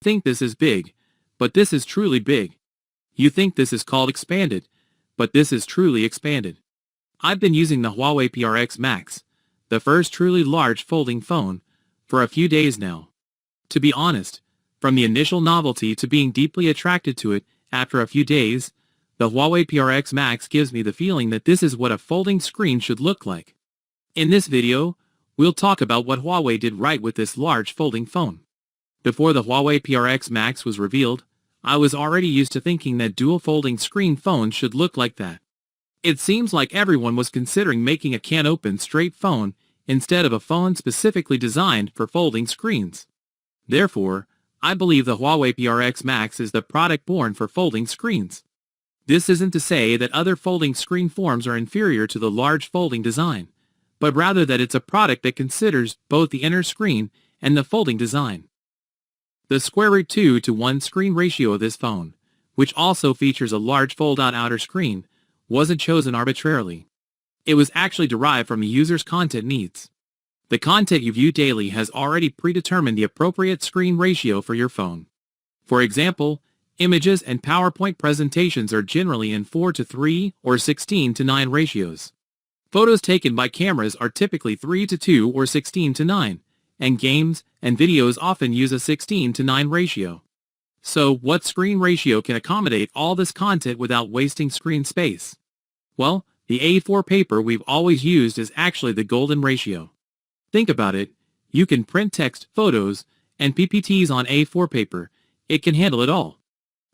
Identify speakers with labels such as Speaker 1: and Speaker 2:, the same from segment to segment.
Speaker 1: think this is big, but this is truly big. You think this is called expanded, but this is truly expanded. I've been using the Huawei Pura X Max, the first truly large folding phone, for a few days now. To be honest, from the initial novelty to being deeply attracted to it after a few days, the Huawei Pura X Max gives me the feeling that this is what a folding screen should look like. In this video, we'll talk about what Huawei did right with this large folding phone. Before the Huawei Pura X Max was revealed, I was already used to thinking that dual folding screen phones should look like that. It seems like everyone was considering making a can-open straight phone instead of a phone specifically designed for folding screens. Therefore, I believe the Huawei Pura X Max is the product born for folding screens. This isn't to say that other folding screen forms are inferior to the large folding design, but rather that it's a product that considers both the inner screen and the folding design. The √2:1 screen ratio of this phone, which also features a large fold-out outer screen, wasn't chosen arbitrarily. It was actually derived from the user's content needs. The content you view daily has already predetermined the appropriate screen ratio for your phone. For example, images and PowerPoint presentations are generally in 4:3 or 16:9 ratios. Photos taken by cameras are typically 3:2 or 16:9, and games and videos often use a 16:9 ratio. So, what screen ratio can accommodate all this content without wasting screen space? Well, the A4 paper we've always used is actually the golden ratio. Think about it, you can print text, photos, and PPTs on A4 paper. It can handle it all.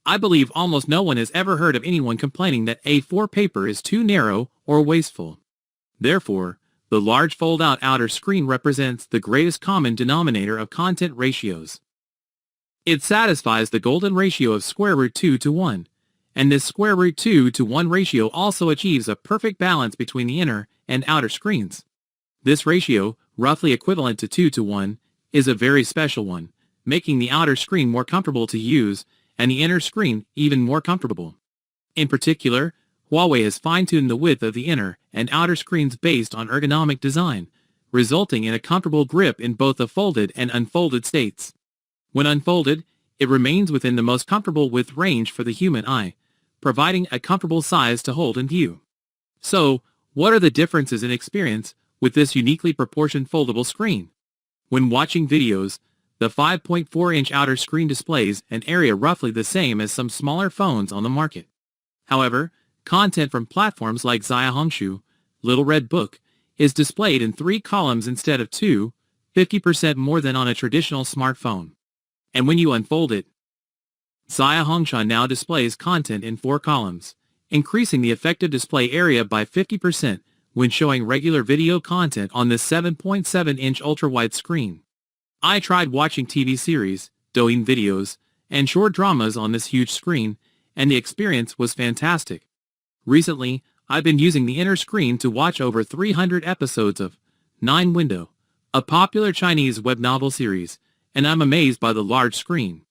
Speaker 1: I believe almost no one has ever heard of anyone complaining that A4 paper is too narrow or wasteful. Therefore, the large fold-out outer screen represents the greatest common denominator of content ratios. It satisfies the golden ratio of √2:1, and this √2:1 ratio also achieves a perfect balance between the inner and outer screens. This ratio, roughly equivalent to 2:1, is a very special one, making the outer screen more comfortable to use and the inner screen even more comfortable. In particular, Huawei has fine-tuned the width of the inner and outer screens based on ergonomic design, resulting in a comfortable grip in both the folded and unfolded states. When unfolded, it remains within the most comfortable width range for the human eye, providing a comfortable size to hold in view. So, what are the differences in experience with this uniquely proportioned foldable screen? When watching videos, the 5.4-inch outer screen displays an area roughly the same as some smaller phones on the market. However, content from platforms like Xiaohongshu, Little Red Book, is displayed in 3 columns instead of 2, 50% more than on a traditional smartphone. And when you unfold it, Xiaohongshu now displays content in 4 columns, increasing the effective display area by 50% when showing regular video content on this 7.7-inch ultra-wide screen. I tried watching TV series, Douyin videos, and short dramas on this huge screen, and the experience was fantastic. Recently, I've been using the inner screen to watch over 300 episodes of 9 Window, a popular Chinese web novel series, and I'm amazed by the large screen.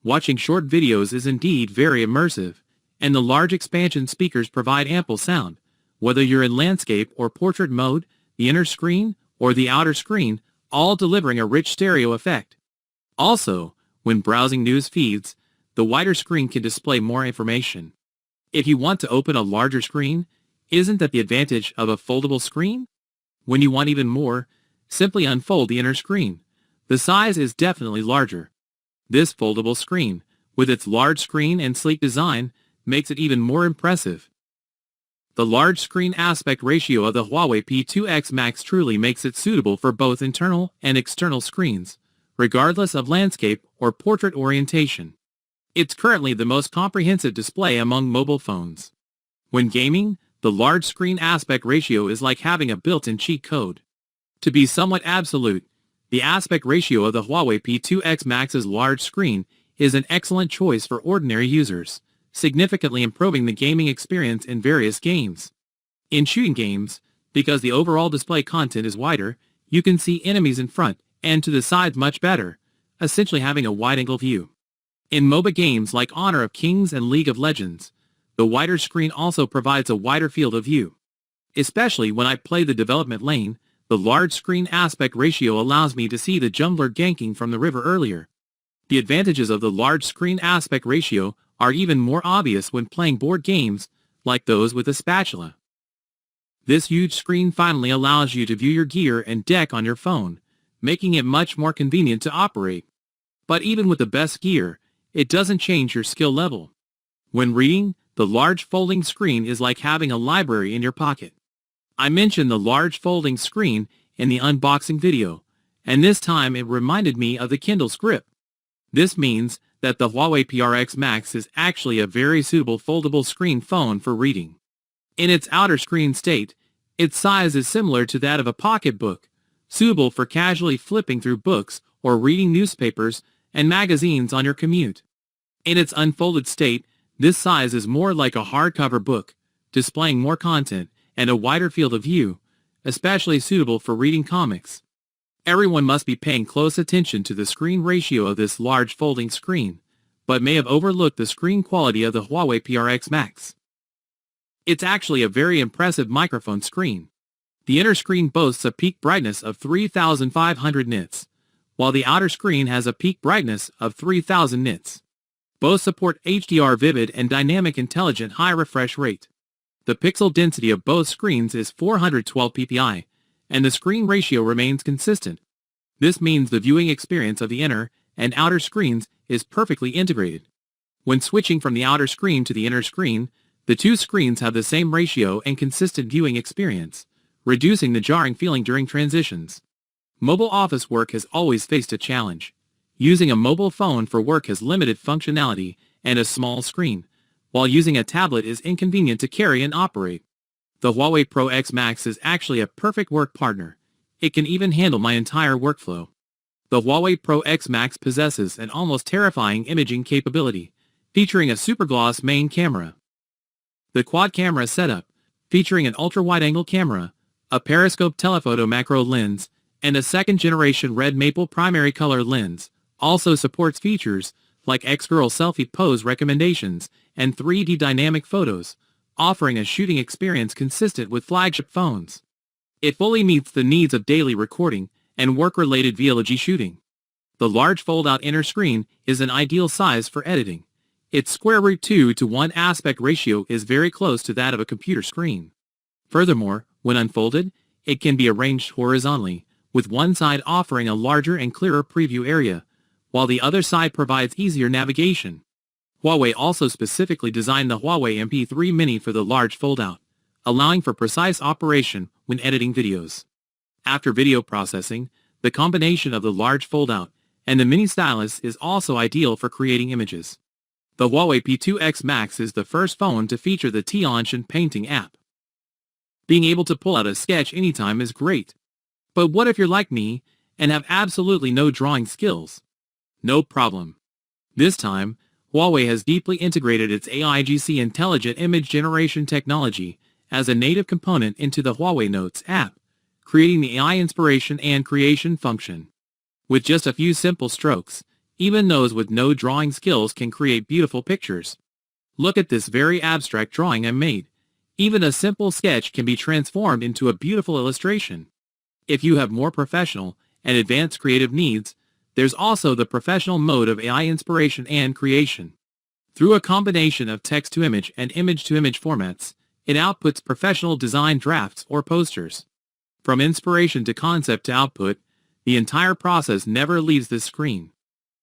Speaker 1: Watching short videos is indeed very immersive, and the large expansion speakers provide ample sound. Whether you're in landscape or portrait mode, the inner screen or the outer screen, all delivering a rich stereo effect. Also, when browsing news feeds, the wider screen can display more information. If you want to open a larger screen, isn't that the advantage of a foldable screen? When you want even more, simply unfold the inner screen. The size is definitely larger. This foldable screen, with its large screen and sleek design, makes it even more impressive. The large screen aspect ratio of the Huawei Pura X Max truly makes it suitable for both internal and external screens, regardless of landscape or portrait orientation. It's currently the most comprehensive display among mobile phones. When gaming, the large screen aspect ratio is like having a built-in cheat code. To be somewhat absolute, the aspect ratio of the Huawei Pura X Max's large screen is an excellent choice for ordinary users, significantly improving the gaming experience in various games. In shooting games, because the overall display content is wider, you can see enemies in front and to the sides much better, essentially having a wide-angle view. In MOBA games like Honor of Kings and League of Legends, the wider screen also provides a wider field of view. Especially when I play the development lane, the large screen aspect ratio allows me to see the jungler ganking from the river earlier. The advantages of the large screen aspect ratio are even more obvious when playing board games, like those with a spatula. This huge screen finally allows you to view your gear and deck on your phone, making it much more convenient to operate. But even with the best gear, it doesn't change your skill level. When reading, the large folding screen is like having a library in your pocket. I mentioned the large folding screen in the unboxing video, and this time it reminded me of the Kindle's grip. This means that the Huawei Pura X Max is actually a very suitable foldable screen phone for reading. In its outer screen state, its size is similar to that of a pocketbook, suitable for casually flipping through books or reading newspapers and magazines on your commute. In its unfolded state, this size is more like a hardcover book, displaying more content and a wider field of view, especially suitable for reading comics. Everyone must be paying close attention to the screen ratio of this large folding screen, but may have overlooked the screen quality of the Huawei Pura X Max. It's actually a very impressive microphone screen. The inner screen boasts a peak brightness of 3,500 nits, while the outer screen has a peak brightness of 3,000 nits. Both support HDR vivid and dynamic intelligent high refresh rate. The pixel density of both screens is 412 ppi, and the screen ratio remains consistent. This means the viewing experience of the inner and outer screens is perfectly integrated. When switching from the outer screen to the inner screen, the two screens have the same ratio and consistent viewing experience, reducing the jarring feeling during transitions. Mobile office work has always faced a challenge. Using a mobile phone for work has limited functionality and a small screen, while using a tablet is inconvenient to carry and operate. The Huawei Pura X Max is actually a perfect work partner. It can even handle my entire workflow. The Huawei Pura X Max possesses an almost terrifying imaging capability, featuring a super gloss main camera. The quad camera setup, featuring an ultra-wide-angle camera, a periscope telephoto macro lens, and a second-generation red maple primary color lens, also supports features like X-Girl selfie pose recommendations and 3D dynamic photos, offering a shooting experience consistent with flagship phones. It fully meets the needs of daily recording and work-related vlog shooting. The large fold-out inner screen is an ideal size for editing. Its square root 2:1 aspect ratio is very close to that of a computer screen. Furthermore, when unfolded, it can be arranged horizontally, with one side offering a larger and clearer preview area, while the other side provides easier navigation. Huawei also specifically designed the Huawei MP3 Mini for the large fold-out, allowing for precise operation when editing videos. After video processing, the combination of the large fold-out and the mini stylus is also ideal for creating images. The Huawei P2 X Max is the first phone to feature the Tiantian painting app. Being able to pull out a sketch anytime is great. But what if you're like me and have absolutely no drawing skills? No problem. This time, Huawei has deeply integrated its AIGC intelligent image generation technology as a native component into the Huawei Notes app, creating the AI inspiration and creation function. With just a few simple strokes, even those with no drawing skills can create beautiful pictures. Look at this very abstract drawing I made. Even a simple sketch can be transformed into a beautiful illustration. If you have more professional and advanced creative needs, there's also the professional mode of AI inspiration and creation. Through a combination of text-to-image and image-to-image formats, it outputs professional design drafts or posters. From inspiration to concept to output, the entire process never leaves this screen.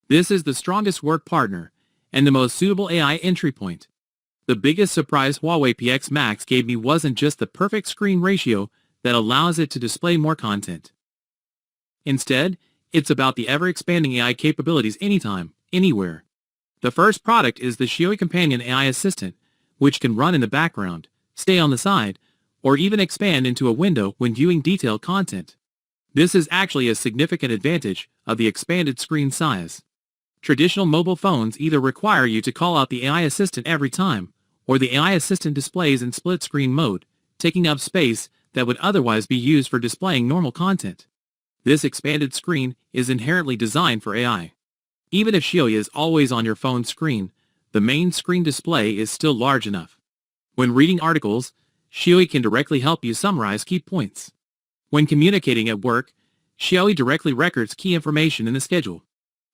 Speaker 1: This is the strongest work partner, and the most suitable AI entry point. The biggest surprise Huawei PX Max gave me wasn't just the perfect screen ratio that allows it to display more content. Instead, it's about the ever-expanding AI capabilities anytime, anywhere. The first product is the Xiaomi Companion AI Assistant, which can run in the background, stay on the side, or even expand into a window when viewing detailed content. This is actually a significant advantage of the expanded screen size. Traditional mobile phones either require you to call out the AI Assistant every time, or the AI Assistant displays in split-screen mode, taking up space that would otherwise be used for displaying normal content. This expanded screen is inherently designed for AI. Even if Xiaomi is always on your phone's screen, the main screen display is still large enough. When reading articles, Xiaomi can directly help you summarize key points. When communicating at work, Xiaomi directly records key information in the schedule.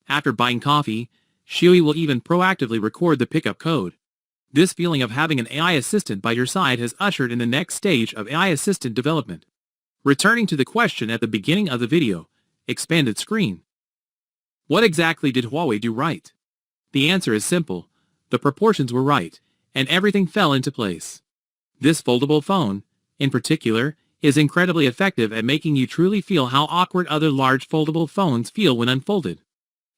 Speaker 1: After buying coffee, Xiui will even proactively record the pickup code. This feeling of having an AI assistant by your side has ushered in the next stage of AI assistant development. Returning to the question at the beginning of the video, expanded screen. What exactly did Huawei do right? The answer is simple. The proportions were right, and everything fell into place. This foldable phone, in particular, is incredibly effective at making you truly feel how awkward other large foldable phones feel when unfolded.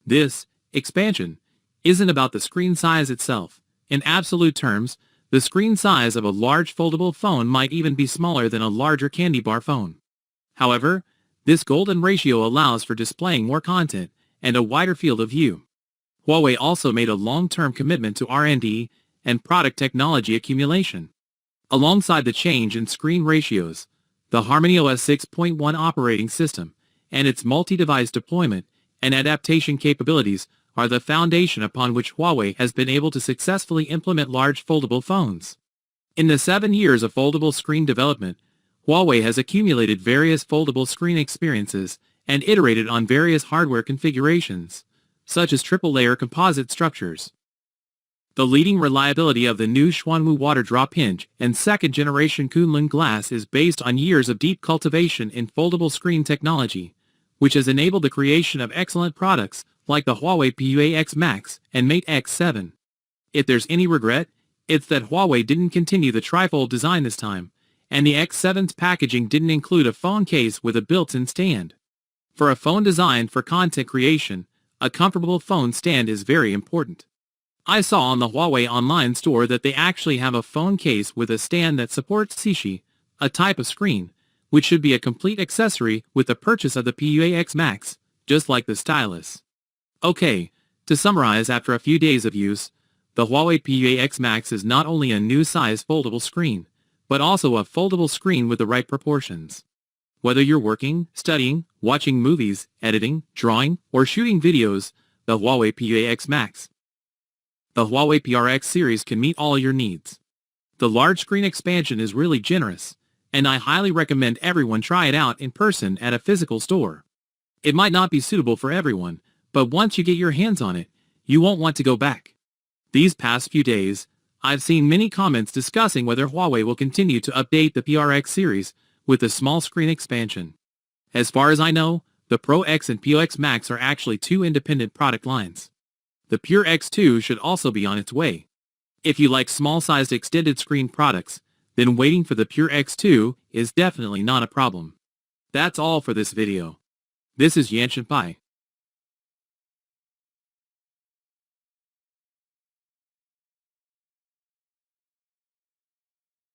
Speaker 1: This expansion isn't about the screen size itself. In absolute terms, the screen size of a large foldable phone might even be smaller than a larger candy bar phone. However, this golden ratio allows for displaying more content and a wider field of view. Huawei also made a long-term commitment to R&D and product technology accumulation. Alongside the change in screen ratios, the HarmonyOS 6.1 operating system and its multi-device deployment and adaptation capabilities are the foundation upon which Huawei has been able to successfully implement large foldable phones. In the 7 years of foldable screen development, Huawei has accumulated various foldable screen experiences and iterated on various hardware configurations, such as triple-layer composite structures. The leading reliability of the new Xuanwu water drop hinge and second-generation Kunlun glass is based on years of deep cultivation in foldable screen technology, which has enabled the creation of excellent products like the Huawei Pura X Max and Mate X7. If there's any regret, it's that Huawei didn't continue the trifold design this time, and the X7's packaging didn't include a phone case with a built-in stand. For a phone designed for content creation, a comfortable phone stand is very important. I saw on the Huawei online store that they actually have a phone case with a stand that supports Cishi, a type of screen, which should be a complete accessory with the purchase of the Pura X Max, just like the stylus. Okay, to summarize, after a few days of use, the Huawei Pura X Max is not only a new size foldable screen, but also a foldable screen with the right proportions. Whether you're working, studying, watching movies, editing, drawing, or shooting videos, the Huawei Pura X Max. The Huawei PRX series can meet all your needs. The large screen expansion is really generous, and I highly recommend everyone try it out in person at a physical store. It might not be suitable for everyone, but once you get your hands on it, you won't want to go back. These past few days, I've seen many comments discussing whether Huawei will continue to update the PRX series with a small screen expansion. As far as I know, the Pro X and Pura X Max are actually two independent product lines. The Pure X2 should also be on its way. If you like small-sized extended screen products, then waiting for the Pure X2 is definitely not a problem. That's all for this video. This is Yanshin Pai.